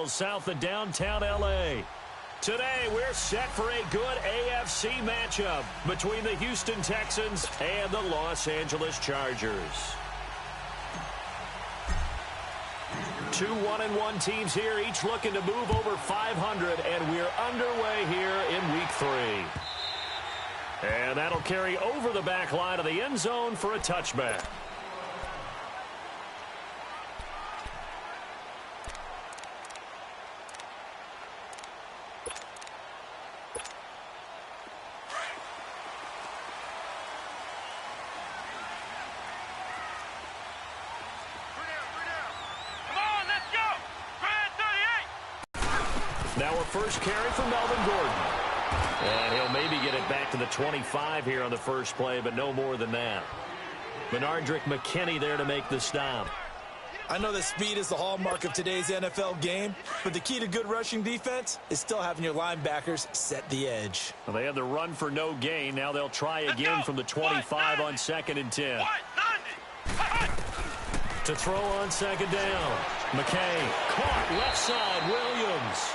south of downtown L.A. Today, we're set for a good AFC matchup between the Houston Texans and the Los Angeles Chargers. Two 1-1 teams here, each looking to move over 500, and we're underway here in Week 3. And that'll carry over the back line of the end zone for a touchback. Now a first carry from Melvin Gordon. And he'll maybe get it back to the 25 here on the first play, but no more than that. Benardrick McKinney there to make the stop. I know that speed is the hallmark of today's NFL game, but the key to good rushing defense is still having your linebackers set the edge. Well, they had the run for no gain. Now they'll try again from the 25 on 2nd and 10. To throw on 2nd down. McKay caught left side. Williams.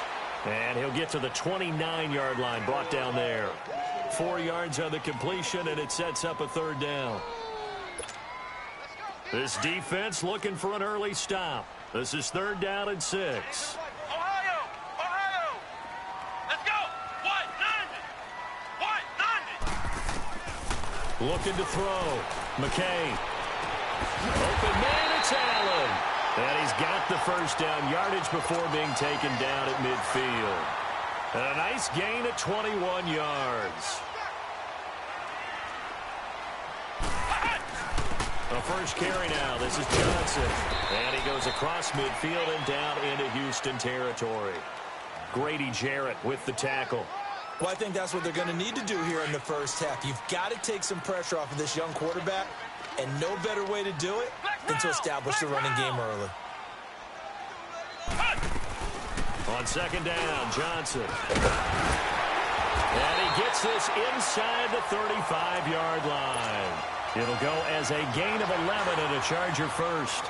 And he'll get to the 29-yard line, brought down there. 4 yards on the completion, and it sets up a 3rd down. This defense looking for an early stop. This is 3rd down and 6. Ohio! Let's go! White 90! Looking to throw. McKay. Open man, it's Allen. And he's got the first down, yardage before being taken down at midfield. And a nice gain at 21 yards. The first carry now. This is Johnson. And he goes across midfield and down into Houston territory. Grady Jarrett with the tackle. Well, I think that's what they're going to need to do here in the first half. You've got to take some pressure off of this young quarterback, and no better way to do it than to establish the running game early. On 2nd down, Johnson. And he gets this inside the 35-yard line. It'll go as a gain of 11 and a Charger first.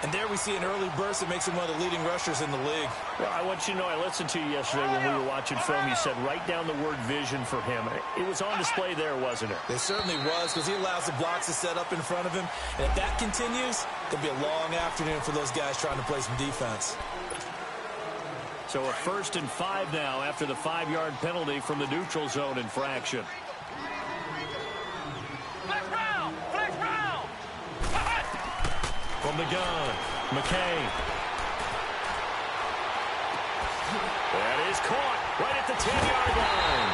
And there we see an early burst that makes him one of the leading rushers in the league. Well, I want you to know, I listened to you yesterday when we were watching film. You said write down the word vision for him. It was on display there, wasn't it? It certainly was, because he allows the blocks to set up in front of him. And if that continues, it'll be a long afternoon for those guys trying to play some defense. So a 1st and 5 now after the 5-yard penalty from the neutral zone infraction. From the gun, McKay. That is caught right at the 10-yard line.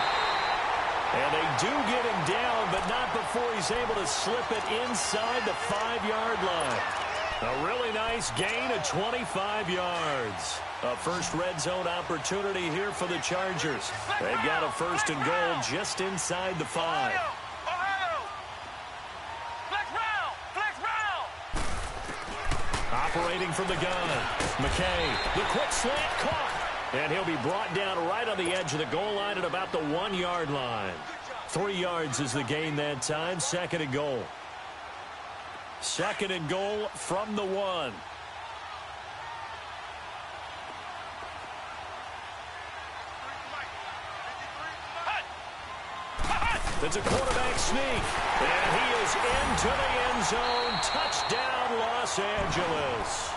And they do get him down, but not before he's able to slip it inside the 5-yard line. A really nice gain of 25 yards. A first red zone opportunity here for the Chargers. They've got a 1st and goal just inside the 5. Operating from the gun. McKay, the quick slant caught. And he'll be brought down right on the edge of the goal line at about the 1-yard line. 3 yards is the gain that time. 2nd and goal. 2nd and goal from the 1. It's a quarterback sneak. And he is into the end zone. Touchdown, Los Angeles.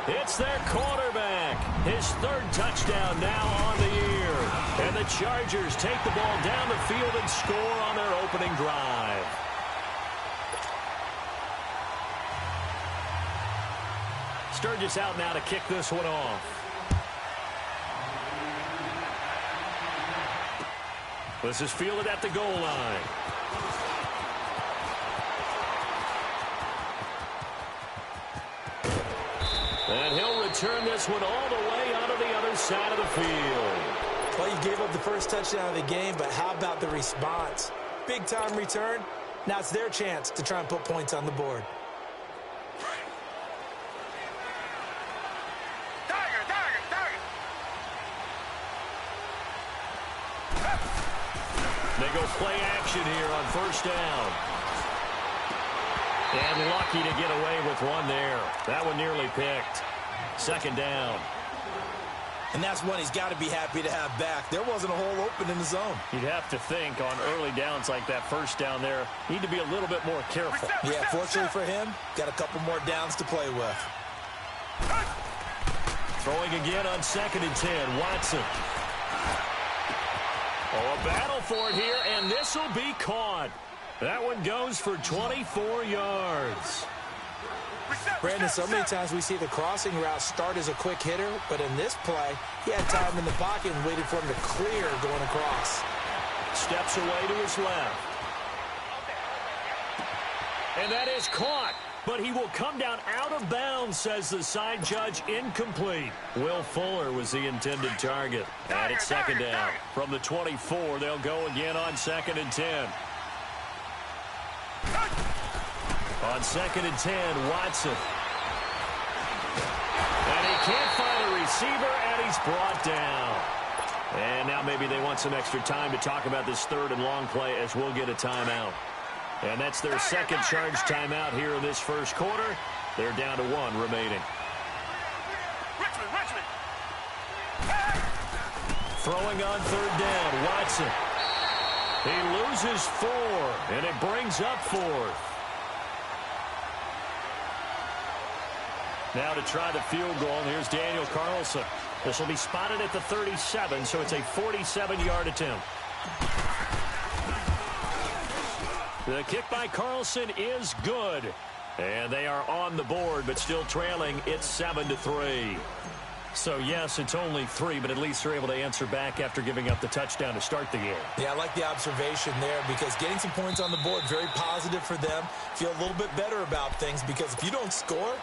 It's their quarterback. His 3rd touchdown now on the year. And the Chargers take the ball down the field and score on their opening drive. Sturgis out now to kick this one off. This is fielded at the goal line. And he'll return this one all the way onto the other side of the field. Well, you gave up the first touchdown of the game, but how about the response? Big-time return. Now it's their chance to try and put points on the board. They go play action here on 1st down. And lucky to get away with one there. That one nearly picked. 2nd down. And that's one he's got to be happy to have back. There wasn't a hole open in the zone. You'd have to think on early downs like that first down there, need to be a little bit more careful. Yeah, fortunately for him, got a couple more downs to play with. Throwing again on 2nd and 10, Watson. Oh, a battle for it here, and this will be caught. That one goes for 24 yards. Brandon, so many times we see the crossing route start as a quick hitter, but in this play, he had time in the pocket and waited for him to clear going across. Steps away to his left. And that is caught, but he will come down out of bounds, says the side judge. Incomplete. Will Fuller was the intended target. And it's 2nd down. From the 24, they'll go again on 2nd and 10. On 2nd and 10, Watson. And he can't find a receiver, and he's brought down. And now maybe they want some extra time to talk about this 3rd and long play, as we'll get a timeout. And that's their second charge timeout here in this first quarter. They're down to 1 remaining. Richmond. Throwing on 3rd down, Watson. He loses 4, and it brings up 4th. Now to try the field goal, and here's Daniel Carlson. This will be spotted at the 37, so it's a 47-yard attempt. The kick by Carlson is good. And they are on the board, but still trailing. It's 7-3. So, yes, it's only 3, but at least they're able to answer back after giving up the touchdown to start the game. Yeah, I like the observation there because getting some points on the board, very positive for them. Feel a little bit better about things because if you don't score,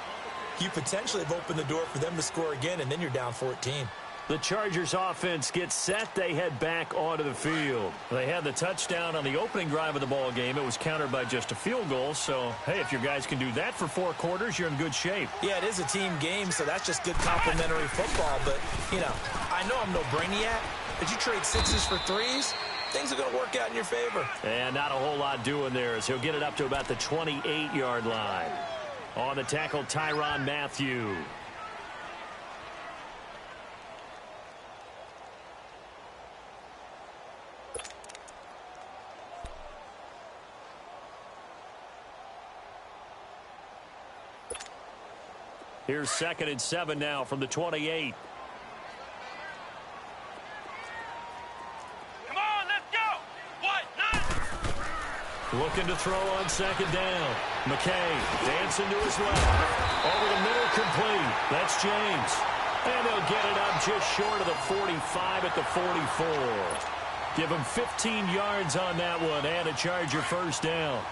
you potentially have opened the door for them to score again, and then you're down 14. The Chargers offense gets set. They head back onto the field. They had the touchdown on the opening drive of the ball game. It was countered by just a field goal. So, hey, if your guys can do that for 4 quarters, you're in good shape. Yeah, it is a team game, so that's just good complimentary football. But, you know, I know I'm no brainiac, but you trade 6s for 3s, things are going to work out in your favor. And not a whole lot doing there as he'll get it up to about the 28-yard line. On the tackle, Tyrann Mathieu. Here's 2nd and 7 now from the 28. Come on, let's go. Looking to throw on 2nd down. McKay dancing to his left. Over the middle, complete. That's James. And they'll get it up just short of the 45 at the 44. Give him 15 yards on that one and a Charger first down.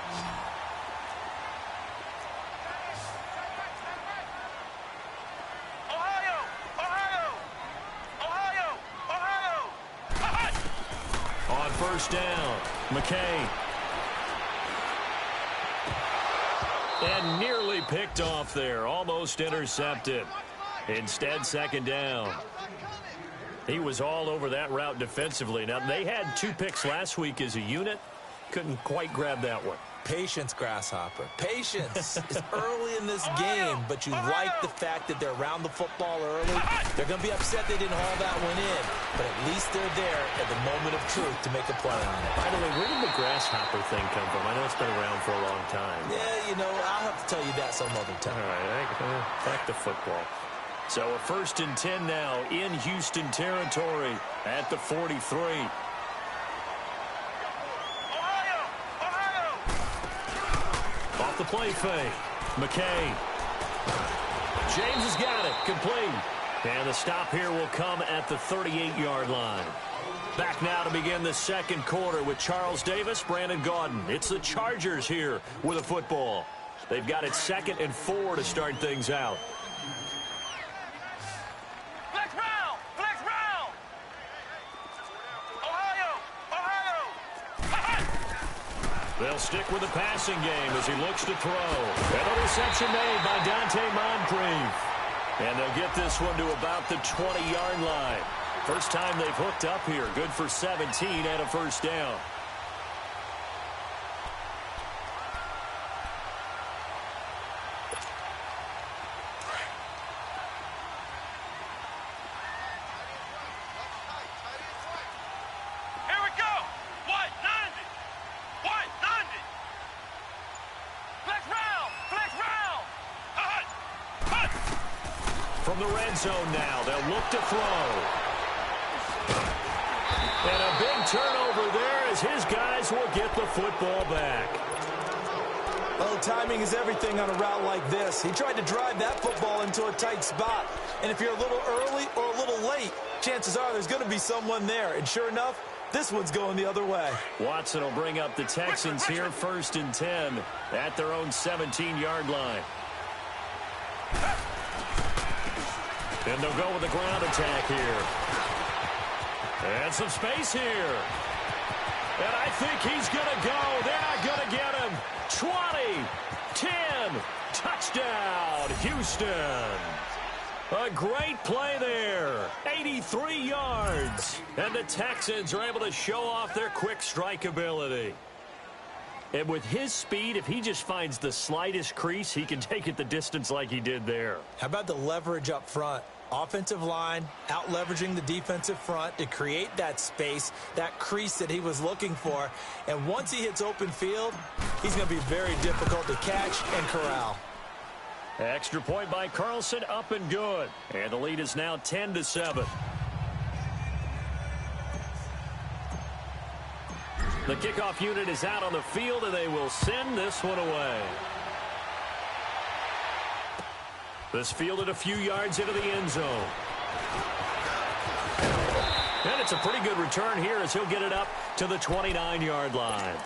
On first down, McKay. And nearly picked off there. Almost intercepted. Instead, 2nd down. He was all over that route defensively. Now, they had 2 picks last week as a unit. Couldn't quite grab that one. Patience, Grasshopper. Patience. It's early in this game, but you like the fact that they're around the football early. They're going to be upset they didn't haul that one in, but at least they're there at the moment of truth to make a play on it. By the way, where did the Grasshopper thing come from? I know it's been around for a long time. Yeah, you know, I'll have to tell you that some other time. All right, back to football. So a 1st and 10 now in Houston territory at the 43. Off the play fake. McKay. James has got it. Complete. And the stop here will come at the 38-yard line. Back now to begin the second quarter with Charles Davis, Brandon Gaudin. It's the Chargers here with a football. They've got it 2nd and 4 to start things out. They'll stick with the passing game as he looks to throw. And a reception made by Dante Moncrief. And they'll get this one to about the 20-yard line. First time they've hooked up here. Good for 17 and a first down. from the red zone now. They'll look to throw. And a big turnover there as his guys will get the football back. Well, timing is everything on a route like this. He tried to drive that football into a tight spot. And if you're a little early or a little late, chances are there's going to be someone there. And sure enough, this one's going the other way. Watson will bring up the Texans here, 1st and 10 at their own 17-yard line. And they'll go with the ground attack here. And some space here. And I think he's going to go. They're not going to get him. 20, 10, touchdown, Houston. A great play there. 83 yards. And the Texans are able to show off their quick strike ability. And with his speed, if he just finds the slightest crease, he can take it the distance like he did there. How about the leverage up front? Offensive line out-leveraging the defensive front to create that space, that crease that he was looking for. And once he hits open field, he's going to be very difficult to catch and corral. Extra point by Carlson, up and good. And the lead is now 10-7. The kickoff unit is out on the field, and they will send this one away. This fielded a few yards into the end zone. And it's a pretty good return here as he'll get it up to the 29-yard line.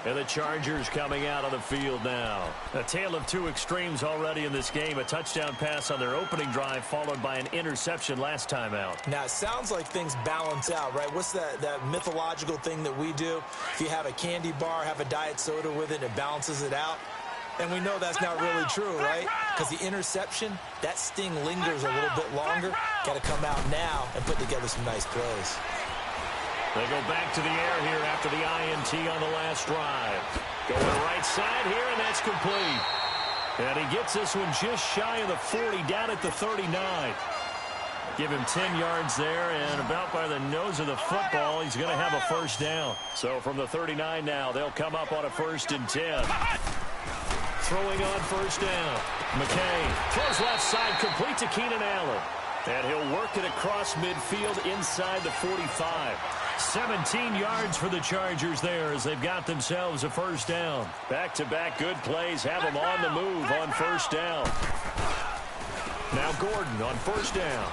And the Chargers coming out on the field now. A tale of two extremes already in this game. A touchdown pass on their opening drive followed by an interception last time out. Now, it sounds like things balance out, right? What's that mythological thing that we do? If you have a candy bar, have a diet soda with it, it balances it out. And we know that's not really true, right? Because the interception, that sting lingers a little bit longer. Got to come out now and put together some nice plays. They go back to the air here after the INT on the last drive. Going right side here, and that's complete. And he gets this one just shy of the 40, down at the 39. Give him 10 yards there, and about by the nose of the football, he's going to have a first down. So from the 39 now, they'll come up on a 1st and 10. Throwing on first down. McKay throws left side, complete to Keenan Allen. And he'll work it across midfield inside the 45. 17 yards for the Chargers there as they've got themselves a first down. Back-to-back good plays have them on the move on first down. Now Gordon on first down.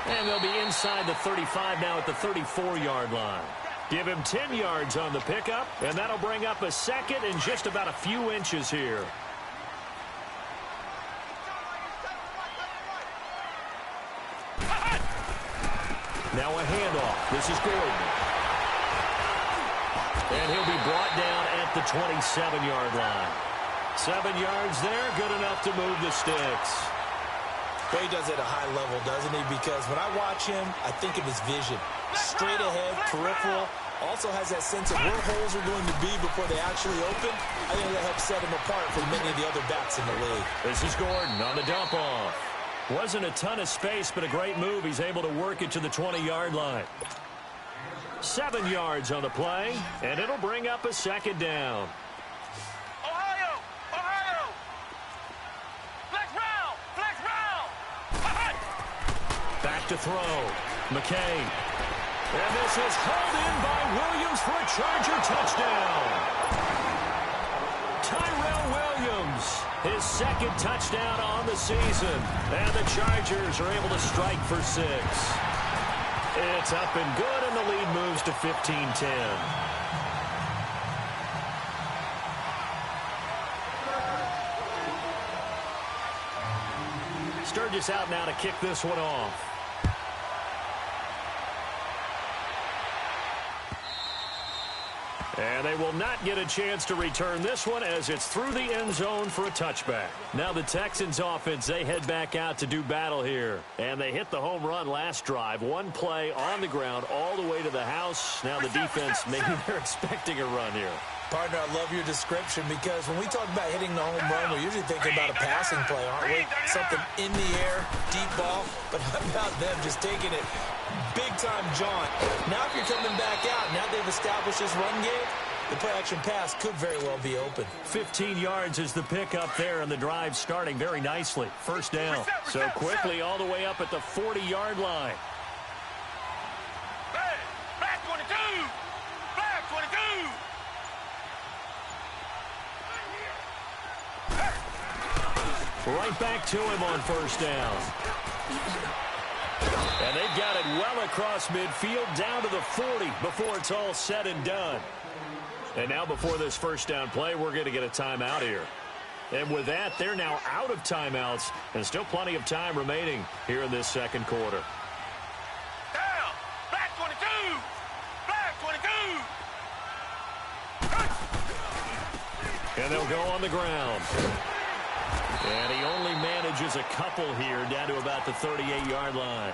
And they'll be inside the 35 now at the 34-yard line. Give him 10 yards on the pickup, and that'll bring up a second and just about a few inches here. Now a handoff. This is Gordon. And he'll be brought down at the 27-yard line. 7 yards there, good enough to move the sticks. Well, he does it at a high level, doesn't he? Because when I watch him, I think of his vision. Straight ahead, peripheral. Also has that sense of where holes are going to be before they actually open. I think that helps set him apart from many of the other backs in the league. This is Gordon on the dump off. Wasn't a ton of space, but a great move. He's able to work it to the 20-yard line. 7 yards on the play, and it'll bring up a second down. Ohio! Ohio! Flex round! Flex round! Back to throw. McKay. And this is hauled in by Williams for a Charger touchdown. Tyrell Williams, his second touchdown on the season. And the Chargers are able to strike for 6. It's up and good, and the lead moves to 15-10. Sturgis out now to kick this one off. And they will not get a chance to return this one as it's through the end zone for a touchback. Now the Texans offense, they head back out to do battle here. And they hit the home run last drive. One play on the ground all the way to the house. Now the defense, maybe they're expecting a run here. Partner, I love your description because when we talk about hitting the home run, we're usually thinking about a passing play, aren't we? Something in the air, deep ball. But how about them just taking it big-time jaunt? Now if you're coming back out, now they've established this run game, The play-action pass could very well be open. 15 yards is the pickup there, and the drive starting very nicely. First down. So quickly all the way up at the 40-yard line. Flag 22! Flag 22! Right back to him on first down. And they've got it well across midfield down to the 40 before it's all said and done. And now before this first down play, we're going to get a timeout here. And with that, they're now out of timeouts and still plenty of time remaining here in this second quarter. Down! Flag 22! Flag 22! And they'll go on the ground. And he only manages a couple here down to about the 38-yard line.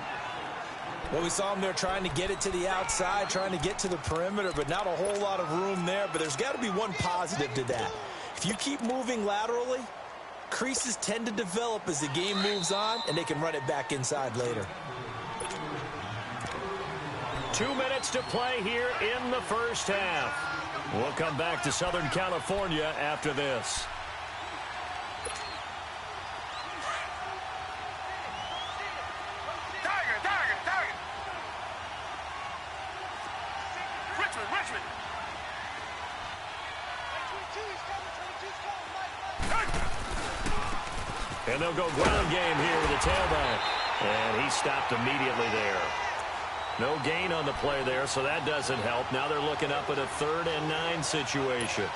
Well, we saw him there trying to get it to the outside, trying to get to the perimeter, but not a whole lot of room there. But there's got to be one positive to that. If you keep moving laterally, creases tend to develop as the game moves on, and they can run it back inside later. 2 minutes to play here in the first half. We'll come back to Southern California after this. Richmond! And they'll go ground game here with the tailback. And he stopped immediately there. No gain on the play there, so that doesn't help. Now they're looking up at a 3rd and 9 situation.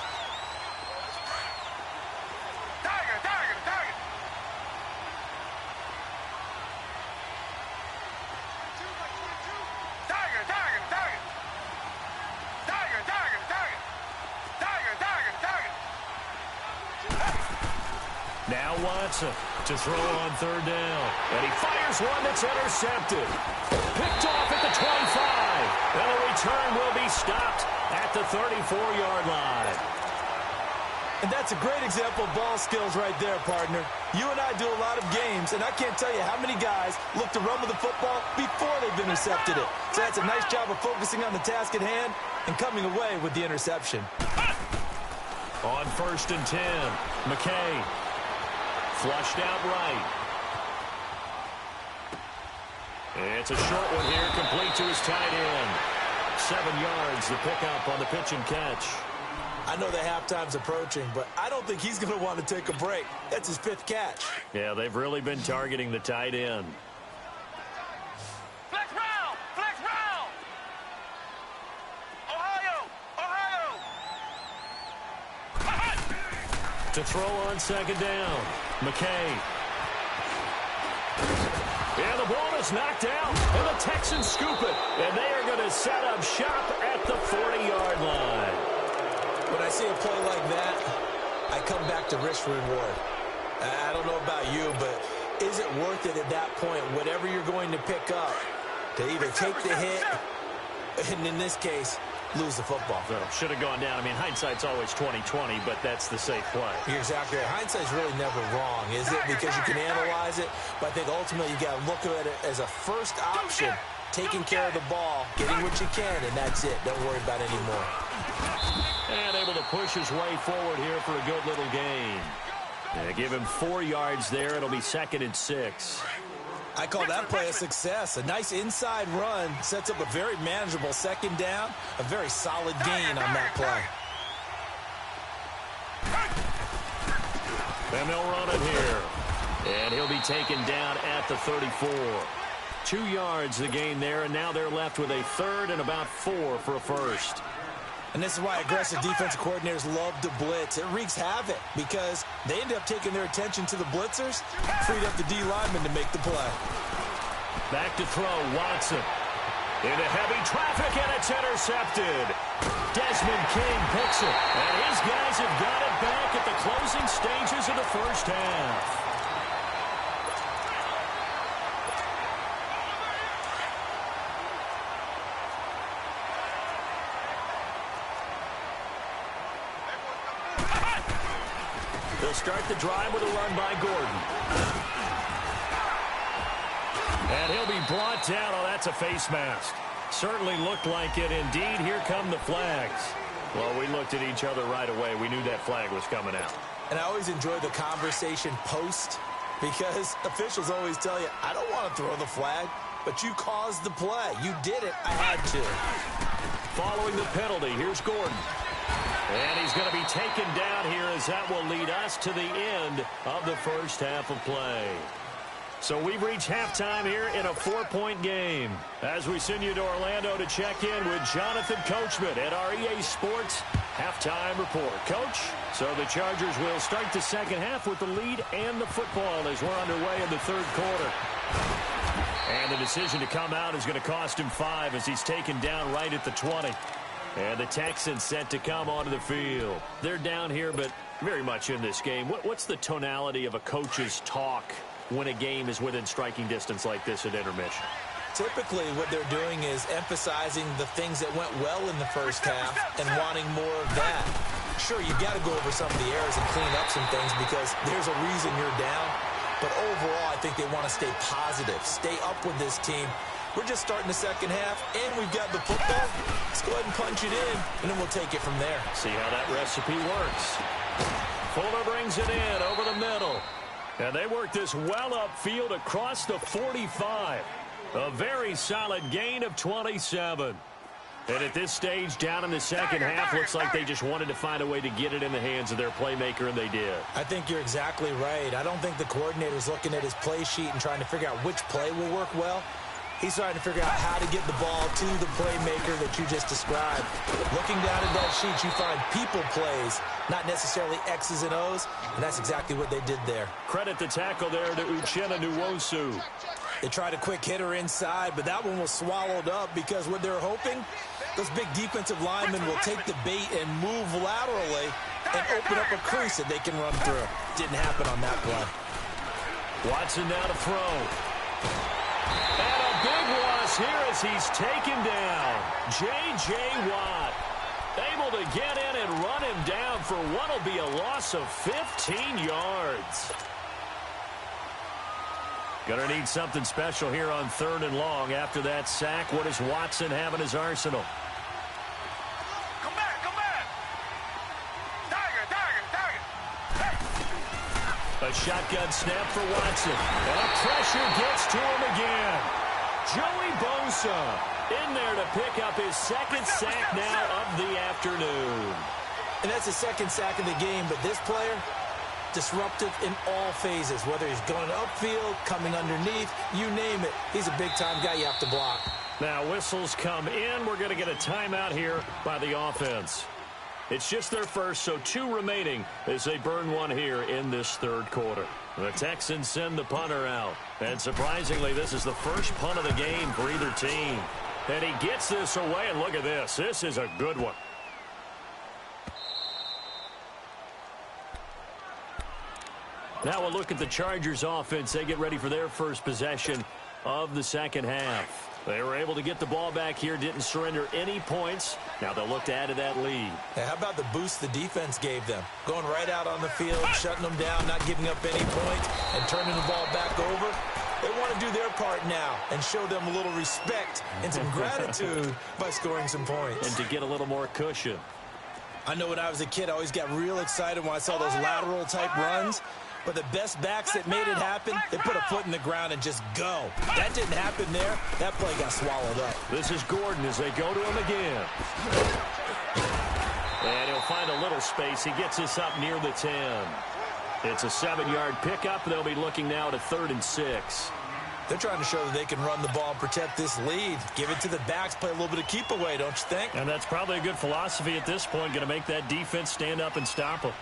Now Watson to throw on 3rd down. And he fires one that's intercepted. Picked off at the 25. And the return will be stopped at the 34-yard line. And that's a great example of ball skills right there, partner. You and I do a lot of games, and I can't tell you how many guys look to run with the football before they've intercepted it. So that's a nice job of focusing on the task at hand and coming away with the interception. On 1st and 10, McKay. Flushed out right. It's a short one here, complete to his tight end. 7 yards, the pickup on the pitch and catch. I know the halftime's approaching, but I don't think he's going to want to take a break. That's his 5th catch. Yeah, they've really been targeting the tight end. Flex round! Flex round! Ohio! To throw on 2nd down, McKay. And the ball is knocked out, and the Texans scoop it. And they are going to set up shop at the 40-yard line. When I see a play like that, I come back to risk reward. I don't know about you, but is it worth it at that point, whatever you're going to pick up, to either take the hit, and in this case, lose the football? So, should have gone down. I mean, hindsight's always 20/20, but that's the safe play. You're exactly right. Hindsight's really never wrong, is it? Because you can analyze it, but I think ultimately you got to look at it as a first option, taking care of the ball, getting what you can, and that's it. Don't worry about it anymore. And able to push his way forward here for a good little gain. Give him 4 yards there. It'll be 2nd and 6. I call that play a success. A nice inside run sets up a very manageable 2nd down. A very solid gain on that play. And they'll run it here. And he'll be taken down at the 34. 2 yards the gain there, and now they're left with a 3rd and about 4 for a first. And this is why aggressive defensive coordinators love to blitz. It wreaks havoc because they end up taking their attention to the blitzers, freed up the D lineman to make the play. Back to throw, Watson. Into heavy traffic, and it's intercepted. Desmond King picks it, and his guys have got it back at the closing stages of the first half. They'll start the drive with a run by Gordon. And he'll be brought down. Oh, that's a face mask. Certainly looked like it. Indeed, here come the flags. Well, we looked at each other right away. We knew that flag was coming out. And I always enjoy the conversation post because officials always tell you, I don't want to throw the flag, but you caused the play. You did it. I had to. Following the penalty, here's Gordon. And he's going to be taken down here as that will lead us to the end of the first half of play. So we've reached halftime here in a 4-point game. As we send you to Orlando to check in with Jonathan Coachman at our EA Sports Halftime Report. Coach, so the Chargers will start the second half with the lead and the football as we're underway in the third quarter. And the decision to come out is going to cost him 5 as he's taken down right at the 20. And the Texans set to come onto the field. They're down here, but very much in this game. What's the tonality of a coach's talk when a game is within striking distance like this at intermission? Typically, what they're doing is emphasizing the things that went well in the first half and wanting more of that. Sure, you've got to go over some of the errors and clean up some things because there's a reason you're down. But overall, I think they want to stay positive, stay up with this team. We're just starting the second half, and we've got the football. Let's go ahead and punch it in, and then we'll take it from there. See how that recipe works. Fuller brings it in over the middle. And they work this well upfield across the 45. A very solid gain of 27. And at this stage, down in the second half, looks like they just wanted to find a way to get it in the hands of their playmaker, and they did. I think you're exactly right. I don't think the coordinator's looking at his play sheet and trying to figure out which play will work well. He's trying to figure out how to get the ball to the playmaker that you just described. Looking down at that sheet, you find people plays, not necessarily X's and O's, and that's exactly what they did there. Credit the tackle there to Uchenna Nwosu. They tried a quick hitter inside, but that one was swallowed up because what they're hoping, those big defensive linemen will take the bait and move laterally and open up a crease that they can run through. Didn't happen on that play. Watson now to throw. And a big loss here as he's taken down. J.J. Watt able to get in and run him down for what will be a loss of 15 yards. Gonna need something special here on 3rd and long. After that sack, what does Watson have in his arsenal? Come back, come back. Tiger, tiger, tiger. Hey. A shotgun snap for Watson. And pressure gets to him again. Joey Bosa in there to pick up his second sack now of the afternoon. And that's the second sack of the game, but this player, disruptive in all phases, whether he's going upfield, coming underneath, you name it. He's a big-time guy you have to block. Now whistles come in. We're going to get a timeout here by the offense. It's just their first, so 2 remaining as they burn one here in this third quarter. The Texans send the punter out. And surprisingly, this is the first punt of the game for either team. And he gets this away, and look at this. This is a good one. Now we'll look at the Chargers offense. They get ready for their first possession of the second half. They were able to get the ball back here, didn't surrender any points. Now they'll look to add to that lead. Hey, how about the boost the defense gave them? Going right out on the field, shutting them down, not giving up any points, and turning the ball back over. They want to do their part now and show them a little respect and some gratitude by scoring some points. And to get a little more cushion. I know when I was a kid, I always got real excited when I saw those lateral-type runs. But the best backs that made it happen, they put a foot in the ground and just go. That didn't happen there. That play got swallowed up. This is Gordon as they go to him again. And he'll find a little space. He gets this up near the 10. It's a 7-yard pickup. They'll be looking now to 3rd and 6. They're trying to show that they can run the ball and protect this lead. Give it to the backs, play a little bit of keep away, don't you think? And that's probably a good philosophy at this point. Going to make that defense stand up and stop them.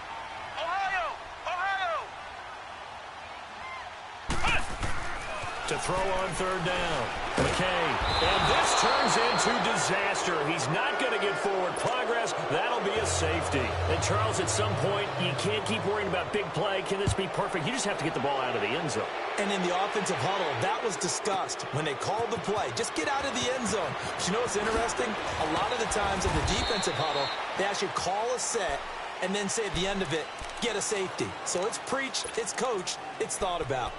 To throw on 3rd down. McKay. And this turns into disaster. He's not going to get forward progress. That'll be a safety. And Charles, at some point, you can't keep worrying about big play. Can this be perfect? You just have to get the ball out of the end zone. And in the offensive huddle, that was discussed when they called the play. Just get out of the end zone. But you know what's interesting? A lot of the times in the defensive huddle, they actually call a set and then say at the end of it, get a safety. So it's preached, it's coached, it's thought about.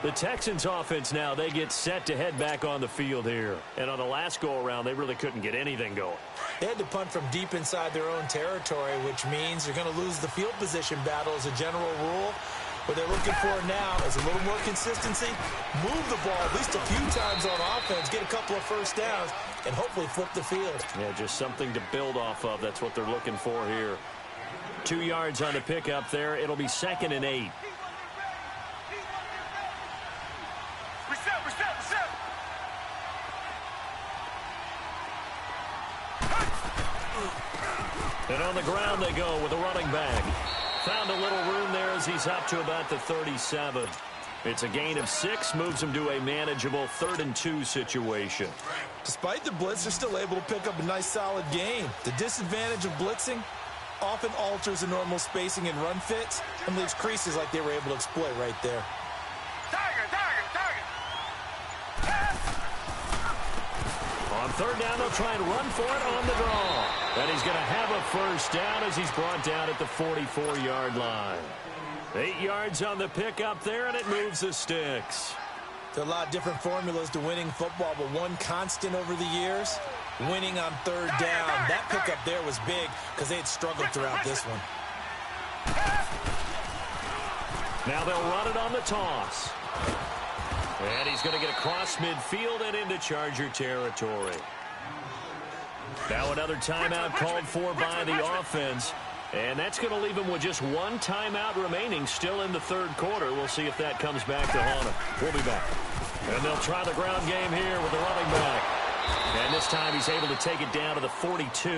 The Texans offense now, they get set to head back on the field here. And on the last go-around, they really couldn't get anything going. They had to punt from deep inside their own territory, which means you're going to lose the field position battle as a general rule. What they're looking for now is a little more consistency, move the ball at least a few times on offense, get a couple of first downs, and hopefully flip the field. Yeah, just something to build off of. That's what they're looking for here. 2 yards on the pickup there. It'll be 2nd and 8. And on the ground they go with a running back. Found a little room there as he's up to about the 37. It's a gain of 6, moves him to a manageable 3rd and 2 situation. Despite the blitz, they're still able to pick up a nice solid gain. The disadvantage of blitzing often alters the normal spacing and run fits and leaves creases like they were able to exploit right there. On 3rd down, they'll try and run for it on the draw. And he's going to have a first down as he's brought down at the 44-yard line. 8 yards on the pickup there, and it moves the sticks. There are a lot of different formulas to winning football, but one constant over the years, winning on 3rd down. That pickup there was big because they had struggled throughout this one. Now they'll run it on the toss. And he's going to get across midfield and into Charger territory. Now another timeout called for by the offense. And that's going to leave him with just 1 timeout remaining still in the 3rd quarter. We'll see if that comes back to haunt him. We'll be back. And they'll try the ground game here with the running back. And this time he's able to take it down to the 42.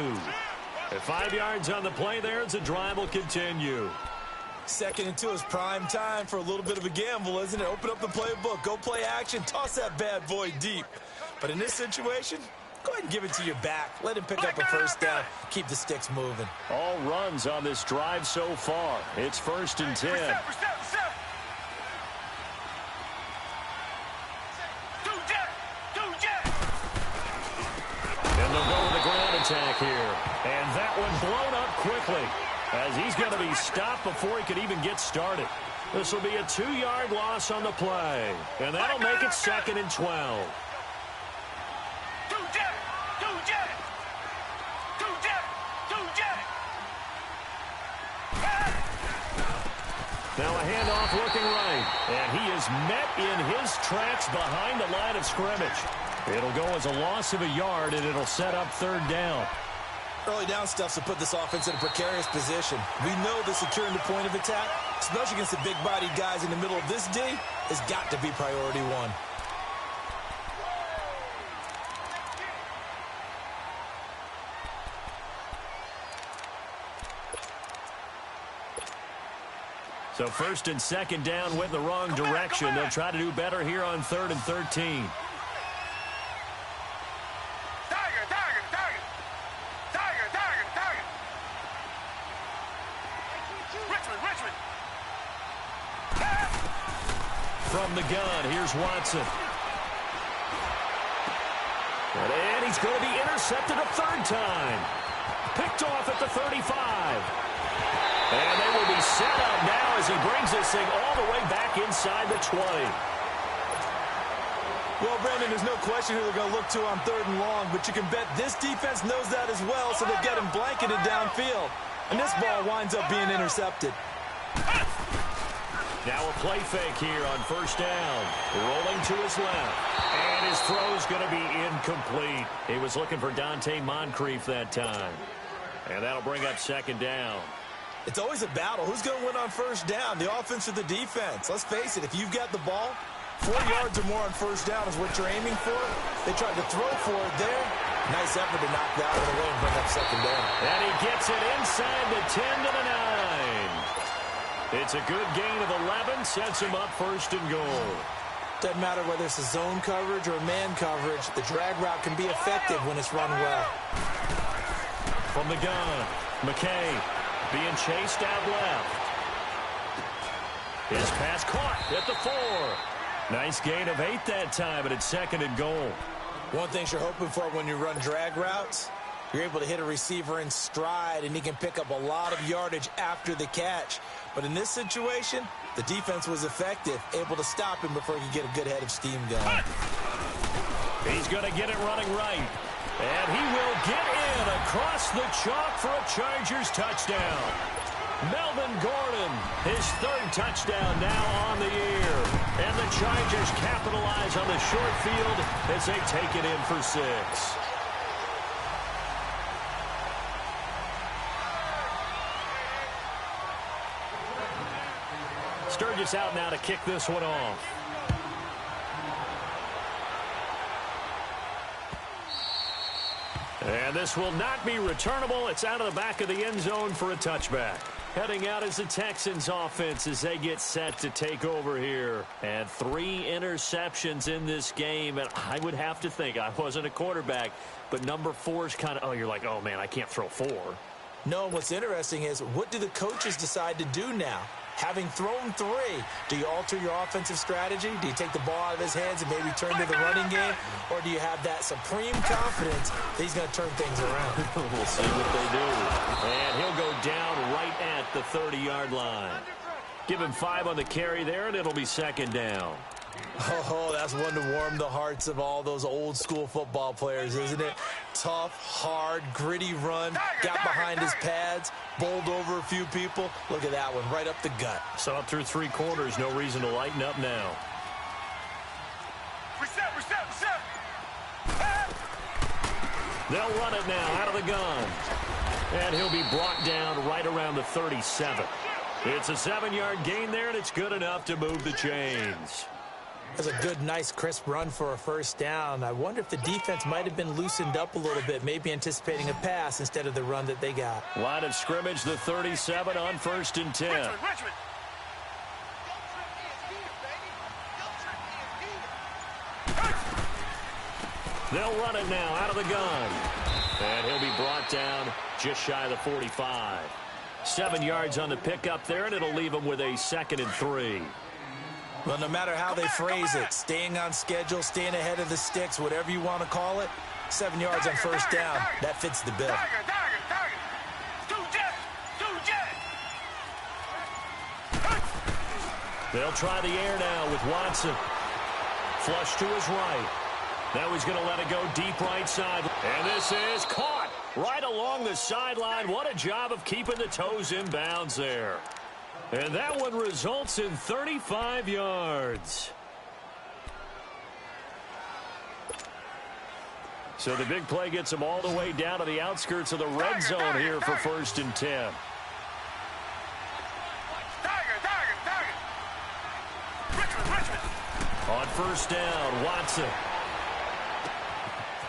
At 5 yards on the play there as the drive will continue. 2nd and 2 is prime time for a little bit of a gamble, isn't it? Open up the playbook, go play action, toss that bad boy deep. But in this situation, go ahead and give it to your back. Let him pick up a first down. Keep the sticks moving. All runs on this drive so far. It's 1st and 10. And they'll go with the ground attack here. And that one blown up quickly as he's going to be stopped before he could even get started. This will be a 2-yard loss on the play. And that'll make it 2nd and 12. Now a handoff looking right. And he is met in his tracks behind the line of scrimmage. It'll go as a loss of a yard, and it'll set up 3rd down. Early down stuff to put this offense in a precarious position. We know that securing the point of attack, especially against the big-bodied guys in the middle of this D, has got to be priority 1. So 1st and 2nd down went the wrong direction. They'll try to do better here on 3rd and 13. From the gun, here's Watson. And he's going to be intercepted a 3rd time. Picked off at the 35. And they will be set up now as he brings this thing all the way back inside the 20. Well, Brandon, there's no question who they're going to look to on 3rd and long, but you can bet this defense knows that as well, so they've got him blanketed downfield. And this ball winds up being intercepted. Now a play fake here on 1st down. Rolling to his left. And his throw's going to be incomplete. He was looking for Dante Moncrief that time. And that'll bring up 2nd down. It's always a battle. Who's going to win on 1st down, the offense or the defense? Let's face it, if you've got the ball, 4 yards or more on 1st down is what you're aiming for. They tried to throw for it there. Nice effort to knock that one away and bring up 2nd down. And he gets it inside the 10 to the 9. It's a good gain of 11, sets him up 1st and goal. Doesn't matter whether it's a zone coverage or a man coverage, the drag route can be effective when it's run well. From the gun, McKay being chased out left. His pass caught at the 4. Nice gain of 8 that time, but it's 2nd and goal. One thing you're hoping for when you run drag routes, you're able to hit a receiver in stride, and he can pick up a lot of yardage after the catch. But in this situation, The defense was effective, able to stop him before he could get a good head of steam going. He's going to get it running right. And he will get in across the chalk for a Chargers touchdown. Melvin Gordon, his third touchdown now on the year. And the Chargers capitalize on the short field as they take it in for 6. Sturgis out now to kick this one off. And this will not be returnable. It's out of the back of the end zone for a touchback. Heading out is the Texans offense as they get set to take over here. And 3 interceptions in this game. And I would have to think, I wasn't a quarterback, but number 4 is kind of, oh, you're like, oh, man, I can't throw 4. No, what's interesting is, what do the coaches decide to do now? Having thrown 3, do you alter your offensive strategy? Do you take the ball out of his hands and maybe turn to the running game? Or do you have that supreme confidence that he's going to turn things around? We'll see what they do. And he'll go down right at the 30-yard line. Give him 5 on the carry there, and it'll be second down. Oh, that's one to warm the hearts of all those old-school football players, isn't it? Tough, hard, gritty run, got behind his pads, bowled over a few people. Look at that one, right up the gut. So up through 3 quarters, no reason to lighten up now. Reset. They'll run it now out of the gun. And he'll be brought down right around the 37. It's a 7-yard gain there, and it's good enough to move the chains. That's a good, nice, crisp run for a first down. I wonder if the defense might have been loosened up a little bit, maybe anticipating a pass instead of the run that they got. Line of scrimmage, the 37 on 1st and 10. Richmond. They'll run it now out of the gun. And he'll be brought down just shy of the 45. 7 yards on the pickup there, and it'll leave him with a 2nd and 3. Well, no matter how they phrase it, staying on schedule, staying ahead of the sticks, whatever you want to call it, 7 yards on first down, that fits the bill. They'll try the air now with Watson. Flush to his right. Now he's going to let it go deep right side. And this is caught right along the sideline. What a job of keeping the toes in bounds there. And that one results in 35 yards. So the big play gets him all the way down to the outskirts of the red zone here for 1st and 10. On first down, Watson.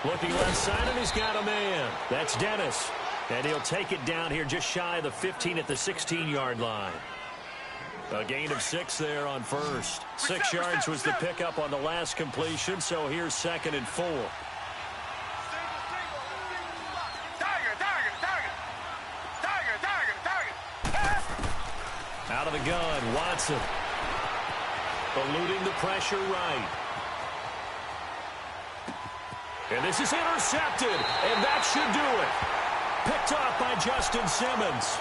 Looking left side, and he's got a man. That's Dennis. And he'll take it down here just shy of the 15 at the 16-yard line. A gain of 6 there on first. 6 yards was the pickup on the last completion, so here's 2nd and 4. Out of the gun, Watson. Eluding the pressure right. And this is intercepted, and that should do it. Picked off by Justin Simmons.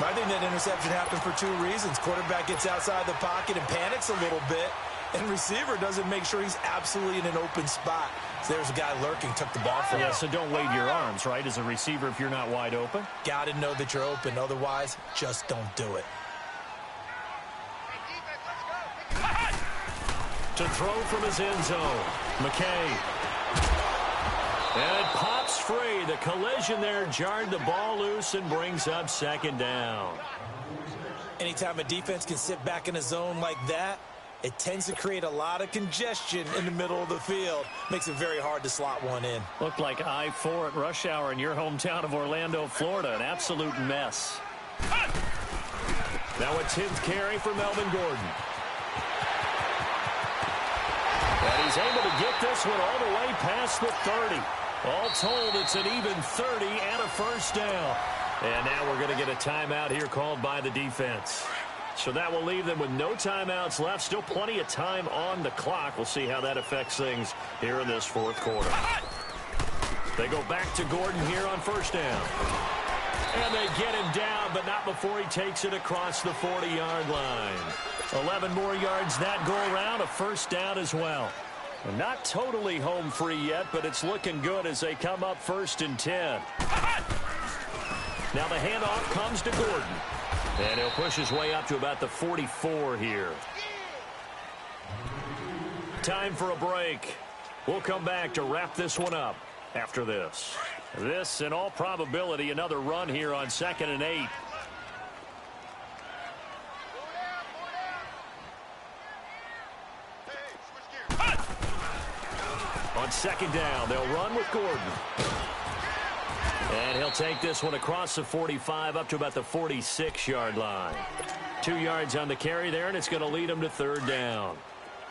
I think that interception happened for 2 reasons. Quarterback gets outside the pocket and panics a little bit, and receiver doesn't make sure he's absolutely in an open spot. So there's a guy lurking, took the ball from him. Yeah, so don't wave your arms, right, as a receiver if you're not wide open? Got to know that you're open. Otherwise, just don't do it. To throw from his end zone, McKay. And it pops free. The collision there jarred the ball loose and brings up 2nd down. Anytime a defense can sit back in a zone like that, it tends to create a lot of congestion in the middle of the field. Makes it very hard to slot one in. Looked like I-4 at rush hour in your hometown of Orlando, Florida. An absolute mess. Now a 10th carry for Melvin Gordon. And he's able to get this one all the way past the 30. All told, it's an even 30 and a first down. And now we're going to get a timeout here called by the defense. So that will leave them with no timeouts left. Still plenty of time on the clock. We'll see how that affects things here in this 4th quarter. They go back to Gordon here on first down. And they get him down, but not before he takes it across the 40-yard line. 11 more yards that go around, a first down as well. And not totally home free yet, but it's looking good as they come up 1st and 10. Now the handoff comes to Gordon. And he'll push his way up to about the 44 here. Time for a break. We'll come back to wrap this one up after this. This, in all probability, another run here on 2nd and 8. On 2nd down, they'll run with Gordon. And he'll take this one across the 45 up to about the 46-yard line. 2 yards on the carry there, and it's going to lead him to 3rd down.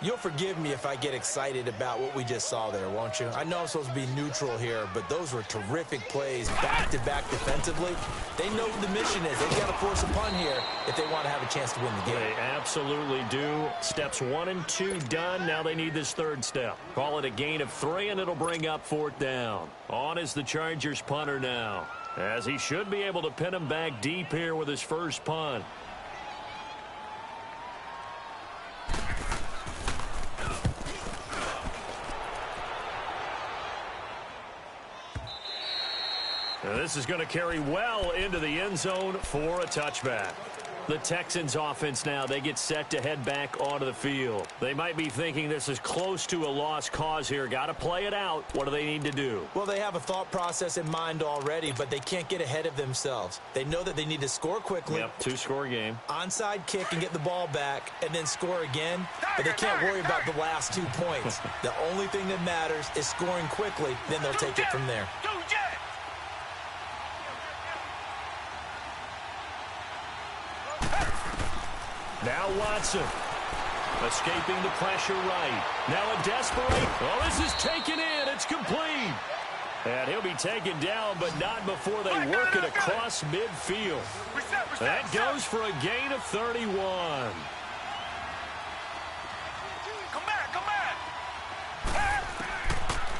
You'll forgive me if I get excited about what we just saw there, won't you? I know I'm supposed to be neutral here, but those were terrific plays back-to-back defensively. They know what the mission is. They've got to force a punt here if they want to have a chance to win the game. They absolutely do. Steps 1 and 2 done. Now they need this 3rd step. Call it a gain of 3, and it'll bring up 4th down. On is the Chargers punter now, as he should be able to pin him back deep here with his first punt. Now this is going to carry well into the end zone for a touchback. The Texans offense now, they get set to head back onto the field. They might be thinking this is close to a lost cause here. Got to play it out. What do they need to do? Well, they have a thought process in mind already, but they can't get ahead of themselves. They know that they need to score quickly. Yep, 2-score game. Onside kick and get the ball back and then score again. But they can't worry about the last 2 points. The only thing that matters is scoring quickly. Then they'll take it from there. Now Watson, escaping the pressure right. Now a desperate. Oh, this is taken in. It's complete. And he'll be taken down, but not before they work it across midfield. That goes for a gain of 31. Come back.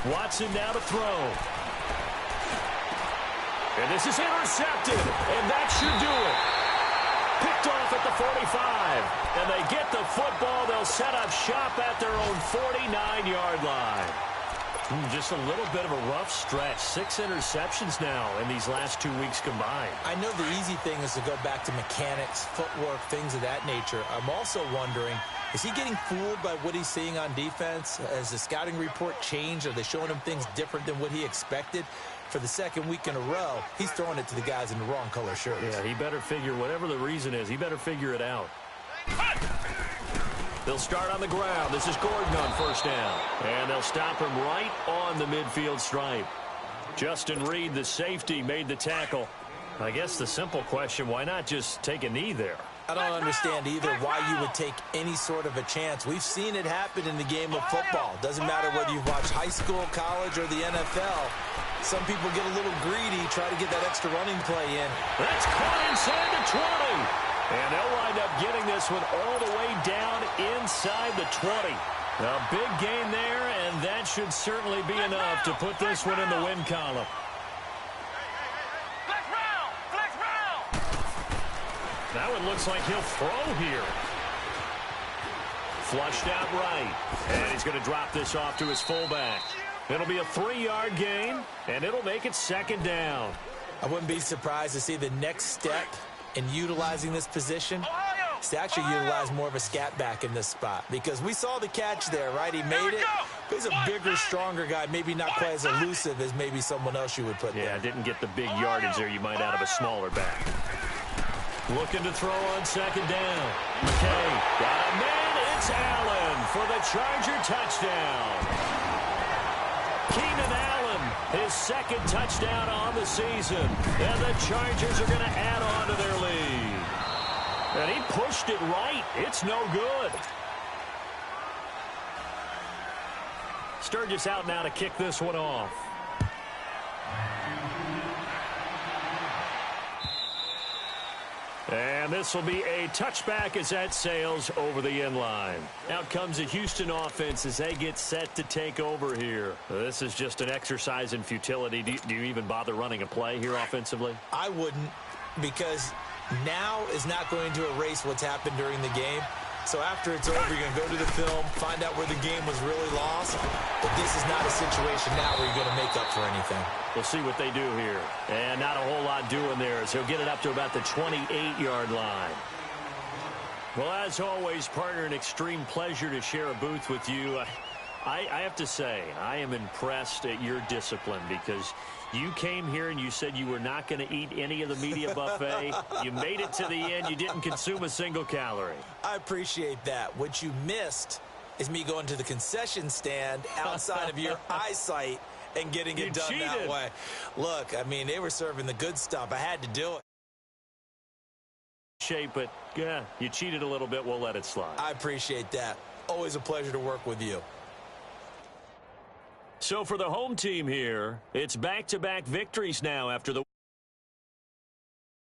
Watson now to throw. And this is intercepted, and that should do it. Picked off at the 45, and they get the football. They'll set up shop at their own 49-yard line. Just a little bit of a rough stretch. 6 interceptions now in these last 2 weeks combined. I know the easy thing is to go back to mechanics, footwork, things of that nature. I'm also wondering, is he getting fooled by what he's seeing on defense? Has the scouting report changed? Are they showing him things different than what he expected? For the 2nd week in a row, he's throwing it to the guys in the wrong color shirts. Yeah, he better figure, whatever the reason is, he better figure it out. They'll start on the ground. This is Gordon on 1st down. And they'll stop him right on the midfield stripe. Justin Reed, the safety, made the tackle. I guess the simple question, why not just take a knee there? I don't understand either why you would take any sort of a chance. We've seen it happen in the game of football. Doesn't matter whether you've watched high school, college, or the NFL. Some people get a little greedy, try to get that extra running play in. That's caught inside the 20. And they'll wind up getting this one all the way down inside the 20. A big gain there, and that should certainly be enough to put this one in the win column. Flex round. That one looks like he'll throw here. Flushed out right. And he's going to drop this off to his fullback. It'll be a 3-yard gain, and it'll make it 2nd down. I wouldn't be surprised to see the next step in utilizing this position is to actually utilize more of a scat back in this spot. Because we saw the catch there, right? He made it. He's a bigger, stronger guy, maybe not quite as elusive as maybe someone else you would put there. Yeah, didn't get the big yardage there you might out of a smaller back. Looking to throw on 2nd down. McKay got a man. It's Allen for the Charger touchdown. Keenan Allen, his 2nd touchdown on the season. And the Chargers are going to add on to their lead. And he pushed it right. It's no good. Sturgis out now to kick this one off. And this will be a touchback as that sails over the end line. Out comes the Houston offense as they get set to take over here. This is just an exercise in futility. Do you even bother running a play here offensively? I wouldn't, because now is not going to erase what's happened during the game. So after it's over, you're going to go to the film, find out where the game was really lost. But this is not a situation now where you're going to make up for anything. We'll see what they do here. And not a whole lot doing there as he'll get it up to about the 28-yard line. Well, as always, partner, an extreme pleasure to share a booth with you. I have to say, I am impressed at your discipline because you came here and you said you were not going to eat any of the media buffet. You made it to the end. You didn't consume a single calorie. I appreciate that. What you missed is me going to the concession stand outside of your eyesight and getting it done that way. Look, I mean, they were serving the good stuff. I had to do it. Shape, but yeah, you cheated a little bit. We'll let it slide. I appreciate that. Always a pleasure to work with you. So for the home team here, it's back-to-back victories now after the